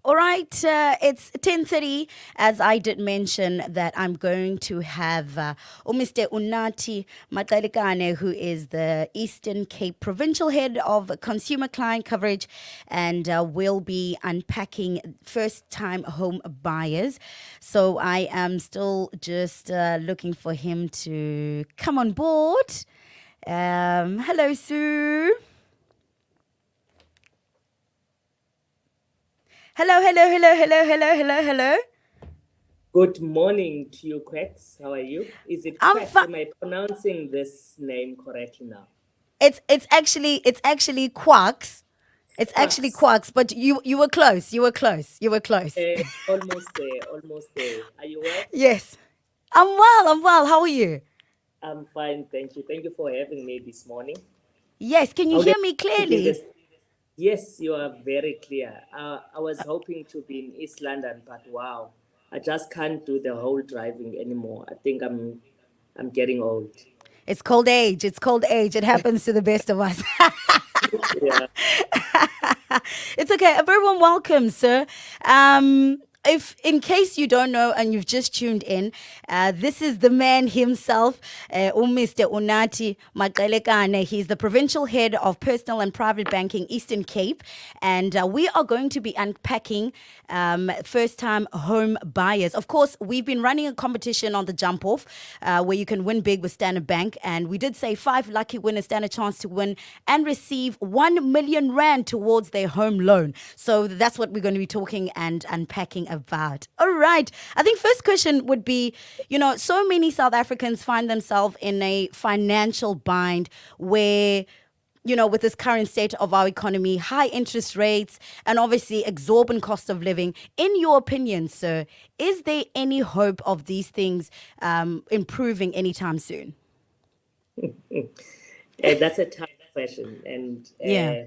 All right, it's 10:30. As I did mention that I'm going to have Mr. Unathi Maqalekana, who is the Eastern Cape Provincial Head of Consumer Client Coverage, and we'll be unpacking first-time home buyers. So I am still just looking for him to come on board. Hello, Sue. Hello, hello, hello, hello, hello, hello, hello. Good morning to you, Quex. How are you? Is it I'm Quex? fine. Am I pronouncing this name correctly now? It's actually Quarks. It's actually Quax. Quarks, but you were close. You were close. You were close. Almost there, almost there. Are you well? Yes. I'm well. I'm well. How are you? I'm fine, thank you. Thank you for having me this morning. Yes. Can you I would hear have me to be in clearly? this. Yes, you are very clear. I was hoping to be in East London, but wow, I just can't do the whole driving anymore. I think I'm getting old. It's cold age. It's cold age. It happens to the best of us. Yeah. It's okay. A very warm welcome, sir. If in case you don't know and you've just tuned in, this is the man himself, Mr. Unathi Maqalekana. He's the provincial head of personal and private banking, Eastern Cape, and we are going to be unpacking first-time home buyers. Of course, we've been running a competition on the jump off where you can win big with Standard Bank, and we did say 5 lucky winners stand a chance to win and receive 1 million rand towards their home loan. So that's what we're going to be talking and unpacking about. All right. I think first question would be, so many South Africans find themselves in a financial bind where with this current state of our economy, high interest rates, and obviously exorbitant cost of living. In your opinion, sir, is there any hope of these things improving anytime soon? That's a tough question, and Yeah.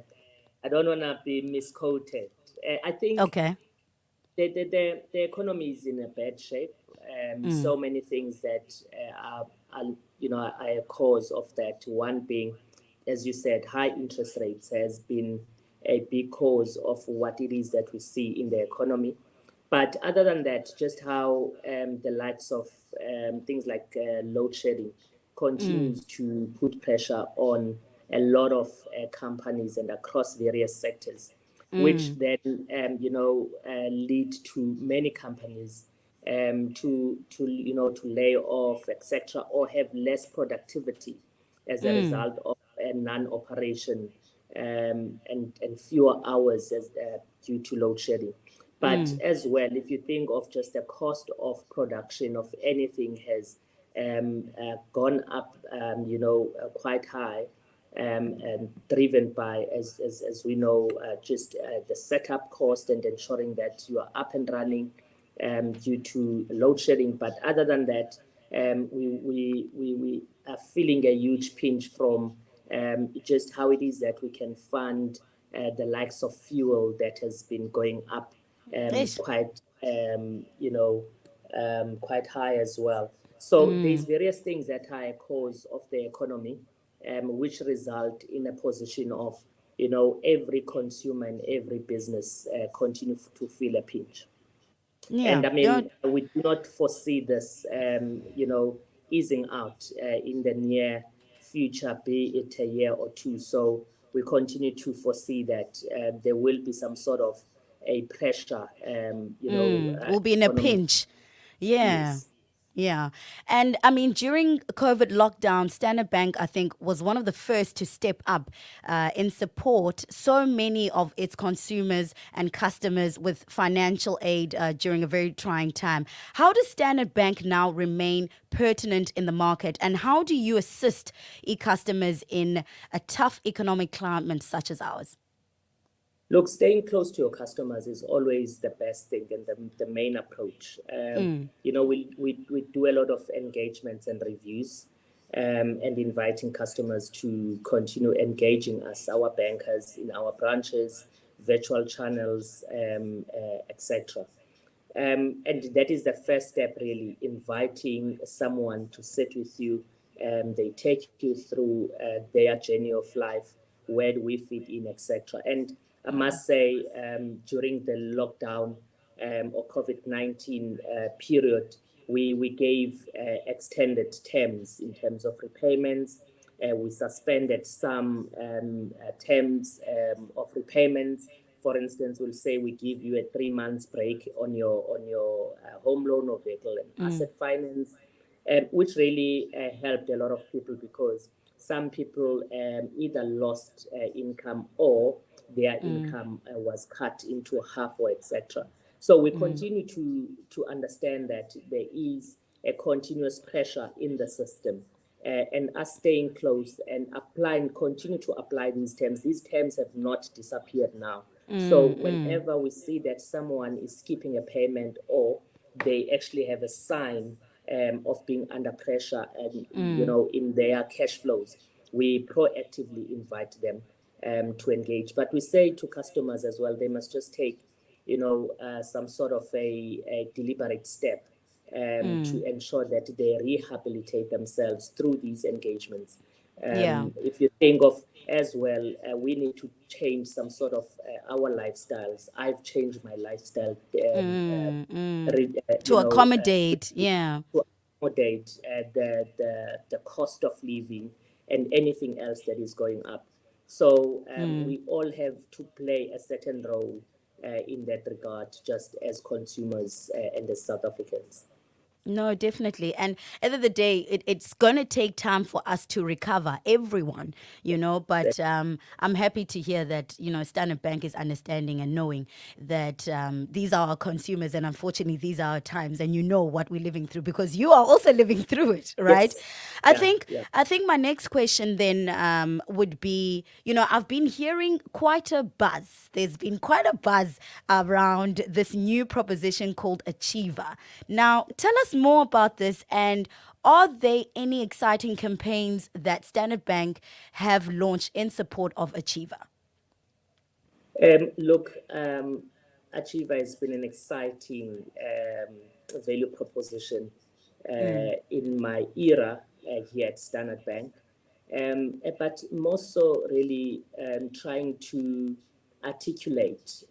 I don't want to be misquoted. I think Okay. the economy is in a bad shape. Mm. So many things that are a cause of that. One being, as you said, high interest rates has been a big cause of what it is that we see in the economy. But other than that, just how the likes of things like load shedding Mm. continues to put pressure on a lot of companies and across various sectors, which Mm. then lead to many companies to lay off, etc., or have less productivity as a Mm. result of a non-operation and fewer hours due to load shedding. But Mm. as well, if you think of just the cost of production of anything has gone up, quite high, and driven by, as we know, just the setup cost and ensuring that you are up and running due to load shedding. But other than that, we are feeling a huge pinch from just how it is that we can fund the likes of fuel that has been going up Ish. quite, quite high as well. So there's Mm. various things that are a cause of the economy, which result in a position of, every consumer and every business continue to feel a pinch. Yeah. And I Don't. mean, we do not foresee this, easing out in the near future, be it a year or two. So we continue to foresee that there will be some sort of a pressure, We'll be in a economy. pinch. Yeah. Yes. Yeah. And I mean, during COVID lockdown, Standard Bank, I think, was one of the first to step up in support so many of its consumers and customers with financial aid during a very trying time. How does Standard Bank now remain pertinent in the market? And how do you assist e-customers in a tough economic climate such as ours? Look, staying close to your customers is always the best thing and the main approach. We do a lot of engagements and reviews and inviting customers to continue engaging us, our bankers in our branches, virtual channels, etc. And that is the first step, really, inviting someone to sit with you. They take you through their journey of life, where do we fit in, etc. And I must say, during the lockdown or COVID-19 period, we gave extended terms in terms of repayments. We suspended some terms of repayments. For instance, we'll say we give you a 3 months break on your home loan or vehicle and asset finance, which really helped a lot of people because some people either lost income or their income was cut into half or etc. So we continue to understand that there is a continuous pressure in the system. And us staying close and continue to apply these terms. These terms have not disappeared now. So whenever we see that someone is skipping a payment or they actually have a sign of being under pressure and in their cash flows, we proactively invite them to engage. But we say to customers as well, they must just take some sort of a deliberate step to ensure that they rehabilitate themselves through these engagements. Yeah. If you think of as well, we need to change some sort of our lifestyles. I've changed my lifestyle, To accommodate. Yeah. to accommodate the cost of living and anything else that is going up. So we all have to play a certain role in that regard, just as consumers and as South Africans. No, definitely. And at the end of the day, it's going to take time for us to recover, everyone, But I'm happy to hear that, Standard Bank is understanding and knowing that these are our consumers. And unfortunately, these are our times. And you know what we're living through because you are also living through it, right? Yes. I Yeah. think Yeah. I think my next question then would be, I've been hearing quite a buzz. There's been quite a buzz around this new proposition called Achiever. Now, tell us more about this and are there any exciting campaigns that Standard Bank have launched in support of Achiever? Look, Achiever has been an exciting value proposition in my era here at Standard Bank, but more so really trying to articulate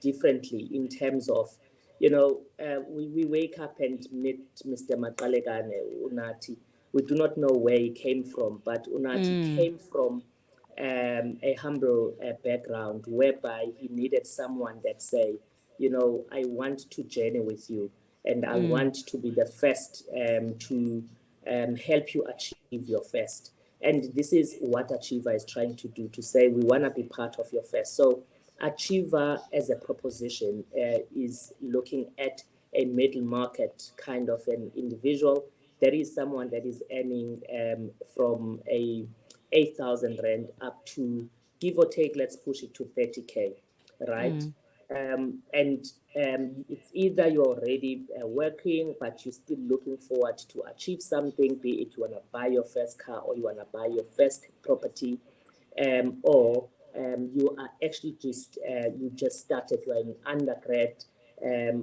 differently in terms of, we wake up and meet Mr. Maqalekana, Unathi. We do not know where he came from, but Unathi came from a humble background whereby he needed someone that say, I want to journey with you and I want to be the first to help you achieve your first. And this is what Achiever is trying to do, to say we want to be part of your first. So Achiever as a proposition is looking at a middle market kind of an individual. There is someone that is earning from a 8,000 Rand up to, give or take, let's push it to 30K, right? And it's either you're already working, but you're still looking forward to achieve something, be it you want to buy your first car or you want to buy your first property, or you are actually you just started, you're an undergrad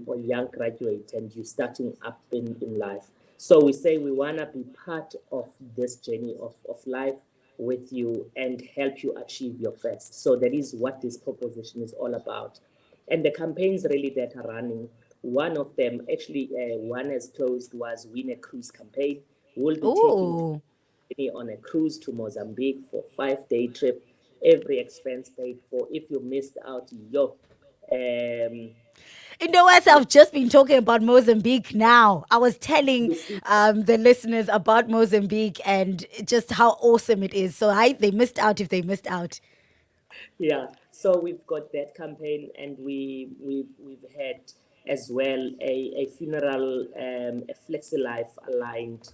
or young graduate and you're starting up in life. So we say we want to be part of this journey of life with you and help you achieve your first. So that is what this proposition is all about. And the campaigns really that are running, one of them, actually one as closed, was Win a Cruise campaign. We'll be taking Ooh. on a cruise to Mozambique for 5-day trip, every expense paid for. If you missed out, um, As I've just been talking about Mozambique now. I was telling you see, the listeners about Mozambique and just how awesome it is. So they missed out if they missed out. yeah. So we've got that campaign, and we've had as well a funeral, a Flexi Life aligned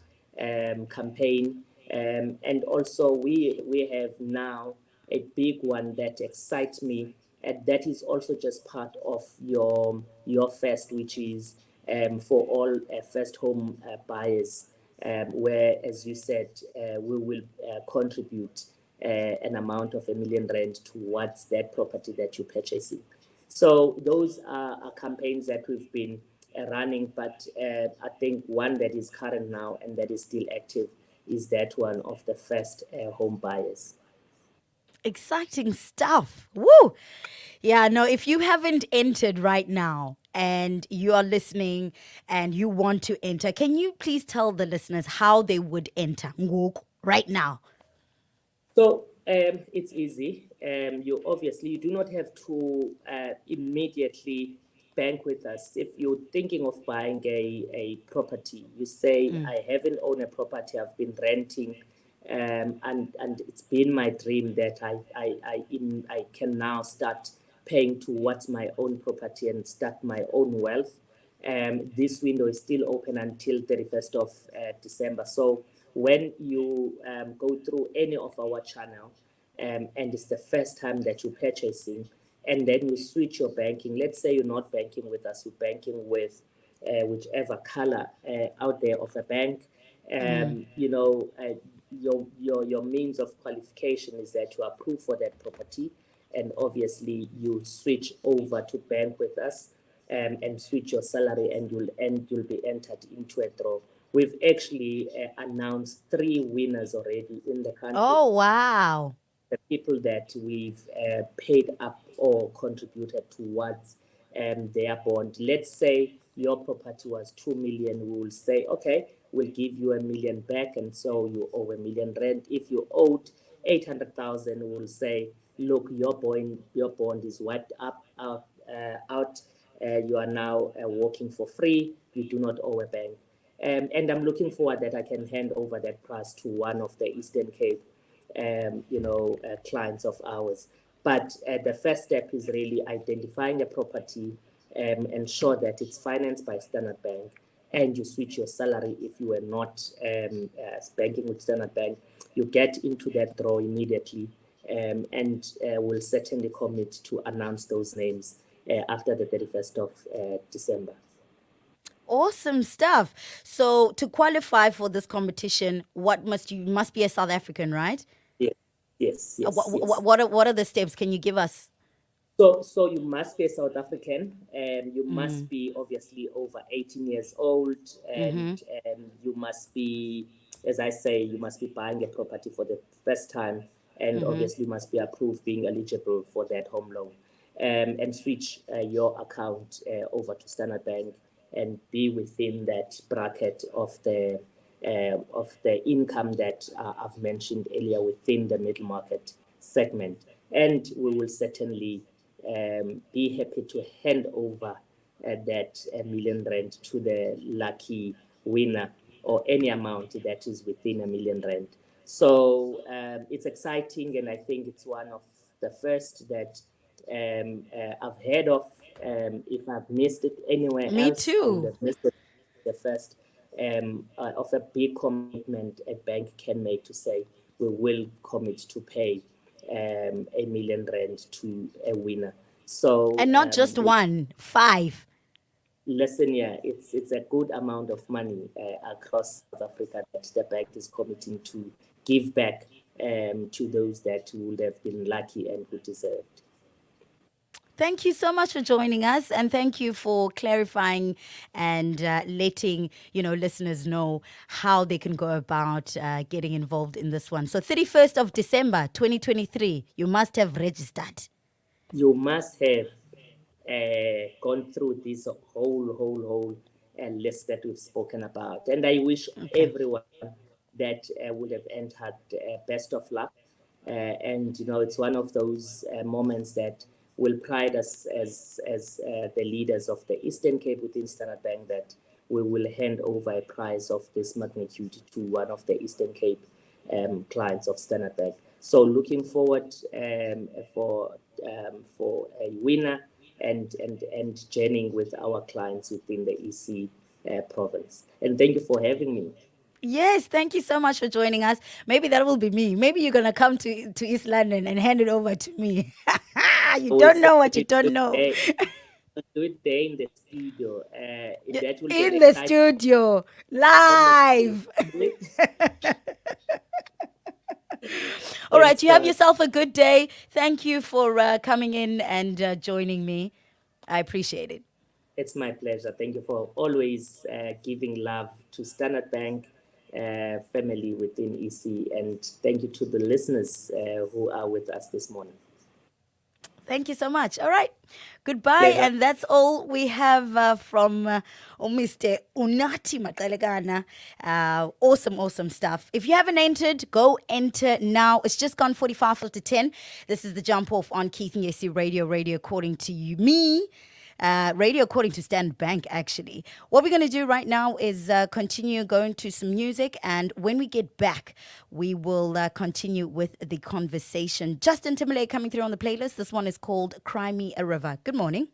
campaign, and also we have now a big one that excites me, and that is also just part of your fest, which is for all first home buyers, where, as you said, we will contribute an amount of R1 million towards that property that you're purchasing. So those are campaigns that we've been running, but I think one that is current now and that is still active is that one of the first home buyers. Exciting stuff. Woo! Yeah, no, if you haven't entered right now and you are listening and you want to enter, can you please tell the listeners how they would enter ngoku, right now? So it's easy. You obviously you do not have to immediately bank with us. If you're thinking of buying a property, you say, I haven't owned a property, I've been renting, and it's been my dream that I can now start paying towards my own property and start my own wealth. This window is still open until 31st of December. So when you go through any of our channel, and it's the first time that you're purchasing, and then you switch your banking. Let's say you're not banking with us, you're banking with whichever color out there of a bank. Your means of qualification is that you are approved for that property, and obviously you switch over to bank with us, and switch your salary, and you'll be entered into a draw. We've actually announced 3 winners already in the country. Oh, wow. The people that we've paid up or contributed towards their bond. Let's say your property was 2 million, we will say, okay, we'll give you 1 million back, and so you owe 1 million rent. If you owed 800,000, we'll say, look, your bond is wiped up out. You are now working for free. You do not owe a bank. And I'm looking forward that I can hand over that prize to one of the Eastern Cape clients of ours. But the first step is really identifying a property, ensure that it's financed by Standard Bank, and you switch your salary if you were not banking with Standard Bank. You get into that draw immediately, and we'll certainly commit to announce those names after the 31st of December. Awesome stuff. So to qualify for this competition, you must be a South African, right? Yes, yes, yes, yes. What are the steps? Can you give us? So you must be a South African, and you must be obviously over 18 years old, and you must be, as I say, you must be buying a property for the first time, and obviously must be approved, being eligible for that home loan, and switch your account over to Standard Bank, and be within that bracket of the income that I've mentioned earlier within the middle market segment. And we will certainly be happy to hand over that 1 million rand to the lucky winner, or any amount that is within 1 million rand. So it's exciting, and I think it's one of the first that I've heard of. If I've missed it anywhere Me else, I would too. have missed it. The first of a big commitment a bank can make to say, we will commit to pay 1 million rand to a winner. So And not just one, five. listen, yeah, it's a good amount of money across South Africa that the bank is committing to give back to those that would have been lucky and who deserved. Thank you so much for joining us, and thank you for clarifying and letting listeners know how they can go about getting involved in this one. So 31st of December 2023, you must have registered. You must have gone through this whole list that we've spoken about. And I wish everyone that would have entered best of luck. And it's one of those moments that will pride us as the leaders of the Eastern Cape within Standard Bank, that we will hand over a prize of this magnitude to one of the Eastern Cape clients of Standard Bank. So looking forward for a winner, and journeying with our clients within the EC province. And thank you for having me. Yes, thank you so much for joining us. Maybe that will be me. Maybe you're going to come to East London and hand it over to me. You I will don't know what you certainly don't know. do it there in the studio. That will be an In the exciting studio, on the studio. live. All right, Thanks, you have guys. yourself a good day. Thank you for coming in and joining me. I appreciate it. It's my pleasure. Thank you for always giving love to Standard Bank, family within EC. And thank you to the listeners who are with us this morning. Thank you so much. All right. Goodbye. Pleasure. And that's all we have from Mr. Unathi Maqalekana. Awesome, awesome stuff. If you haven't entered, go enter now. It's just gone 45 after 10. This is the jump off on Keith and Yesi Radio according to you, me. Radio according to Standard Bank, actually. What we're going to do right now is continue going to some music. And when we get back, we will continue with the conversation. Justin Timberlake coming through on the playlist. This one is called Cry Me a River. Good morning.